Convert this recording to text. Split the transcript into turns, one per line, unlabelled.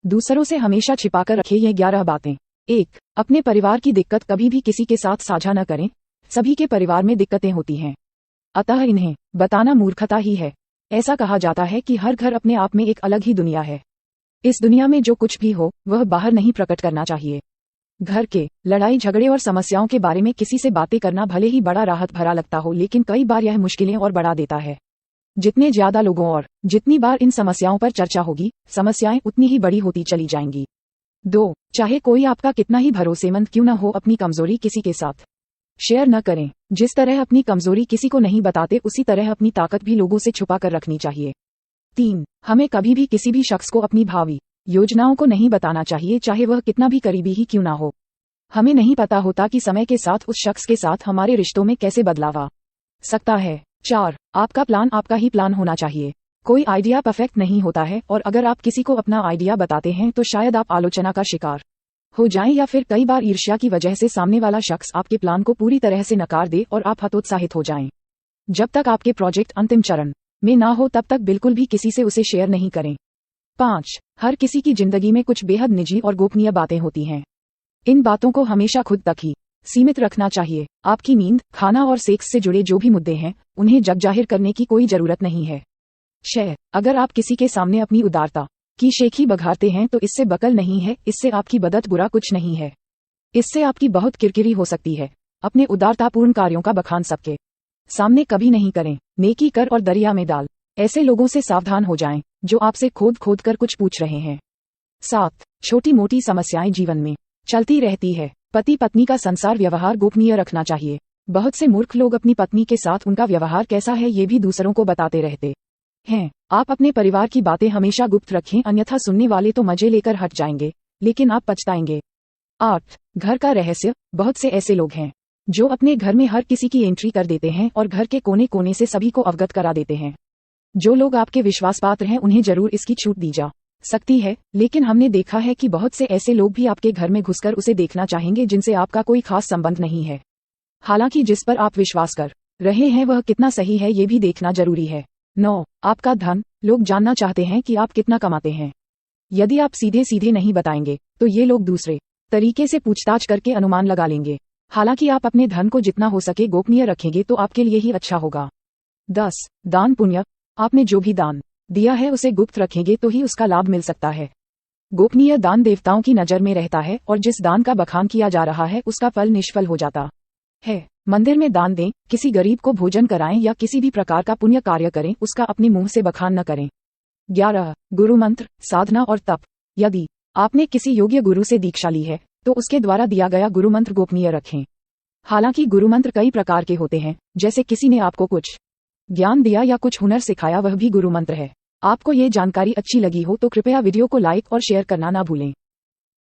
दूसरों से हमेशा छिपाकर रखें ये 11 बातें। 1. अपने परिवार की दिक्कत कभी भी किसी के साथ साझा न करें। सभी के परिवार में दिक्कतें होती हैं, अतः इन्हें बताना मूर्खता ही है। ऐसा कहा जाता है कि हर घर अपने आप में एक अलग ही दुनिया है। इस दुनिया में जो कुछ भी हो वह बाहर नहीं प्रकट करना चाहिए। घर के लड़ाई झगड़े और समस्याओं के बारे में किसी से बातें करना भले ही बड़ा राहत भरा लगता हो, लेकिन कई बार यह मुश्किलें और बढ़ा देता है। जितने ज्यादा लोगों और जितनी बार इन समस्याओं पर चर्चा होगी, समस्याएं उतनी ही बड़ी होती चली जाएंगी। 2. चाहे कोई आपका कितना ही भरोसेमंद क्यों न हो, अपनी कमजोरी किसी के साथ शेयर न करें। जिस तरह अपनी कमजोरी किसी को नहीं बताते, उसी तरह अपनी ताकत भी लोगों से छुपा कर रखनी चाहिए। 3. हमें कभी भी किसी भी शख्स को अपनी भावी योजनाओं को नहीं बताना चाहिए, चाहे वह कितना भी करीबी ही क्यों ना हो। हमें नहीं पता होता कि समय के साथ उस शख्स के साथ हमारे रिश्तों में कैसे बदलाव आ सकता है। 4. आपका प्लान आपका ही प्लान होना चाहिए। कोई आइडिया परफेक्ट नहीं होता है, और अगर आप किसी को अपना आइडिया बताते हैं तो शायद आप आलोचना का शिकार हो जाएं, या फिर कई बार ईर्ष्या की वजह से सामने वाला शख्स आपके प्लान को पूरी तरह से नकार दे और आप हतोत्साहित हो जाएं। जब तक आपके प्रोजेक्ट अंतिम चरण में ना हो तब तक बिल्कुल भी किसी से उसे शेयर नहीं करें। 5. हर किसी की जिंदगी में कुछ बेहद निजी और गोपनीय बातें होती हैं। इन बातों को हमेशा खुद तक ही सीमित रखना चाहिए। आपकी नींद, खाना और सेक्स से जुड़े जो भी मुद्दे हैं, उन्हें जग जाहिर करने की कोई जरूरत नहीं है। 6. अगर आप किसी के सामने अपनी उदारता की शेखी बघारते हैं तो इससे बकल नहीं है, इससे आपकी बदत बुरा कुछ नहीं है। इससे आपकी बहुत किरकिरी हो सकती है। अपने उदारतापूर्ण कार्यों का बखान सबके सामने कभी नहीं करें। नेकी कर और दरिया में डाल। ऐसे लोगों से सावधान हो जाएं जो आपसे खोद खोद कर कुछ पूछ रहे हैं। 7. छोटी मोटी समस्याएं जीवन में चलती रहती है। पति पत्नी का संसार व्यवहार गोपनीय रखना चाहिए। बहुत से मूर्ख लोग अपनी पत्नी के साथ उनका व्यवहार कैसा है ये भी दूसरों को बताते रहते हैं। आप अपने परिवार की बातें हमेशा गुप्त रखें, अन्यथा सुनने वाले तो मजे लेकर हट जाएंगे, लेकिन आप पछताएंगे। 8. घर का रहस्य। बहुत से ऐसे लोग हैं जो अपने घर में हर किसी की एंट्री कर देते हैं और घर के कोने कोने से सभी को अवगत करा देते हैं। जो लोग आपके विश्वास पात्र हैं उन्हें जरूर इसकी छूट दी जा सकती है, लेकिन हमने देखा है कि बहुत से ऐसे लोग भी आपके घर में घुसकर उसे देखना चाहेंगे जिनसे आपका कोई खास संबंध नहीं है। हालांकि जिस पर आप विश्वास कर रहे हैं वह कितना सही है ये भी देखना जरूरी है। 9. आपका धन। लोग जानना चाहते हैं कि आप कितना कमाते हैं। यदि आप सीधे सीधे नहीं बताएंगे तो ये लोग दूसरे तरीके से पूछताछ करके अनुमान लगा लेंगे। हालांकि आप अपने धन को जितना हो सके गोपनीय रखेंगे तो आपके लिए ही अच्छा होगा। 10. दान पुण्य। आपने जो भी दान दिया है उसे गुप्त रखेंगे तो ही उसका लाभ मिल सकता है। गोपनीय दान देवताओं की नजर में रहता है और जिस दान का बखान किया जा रहा है उसका फल निष्फल हो जाता है। मंदिर में दान दें, किसी गरीब को भोजन कराएं या किसी भी प्रकार का पुण्य कार्य करें, उसका अपने मुंह से बखान न करें। 11. गुरु मंत्र, साधना और तप। यदि आपने किसी योग्य गुरु से दीक्षा ली है तो उसके द्वारा दिया गया गुरु मंत्र गोपनीय रखें। हालांकि गुरु मंत्र कई प्रकार के होते हैं, जैसे किसी ने आपको कुछ ज्ञान दिया या कुछ हुनर सिखाया वह भी गुरु मंत्र है। आपको ये जानकारी अच्छी लगी हो तो कृपया वीडियो को लाइक और शेयर करना ना भूलें।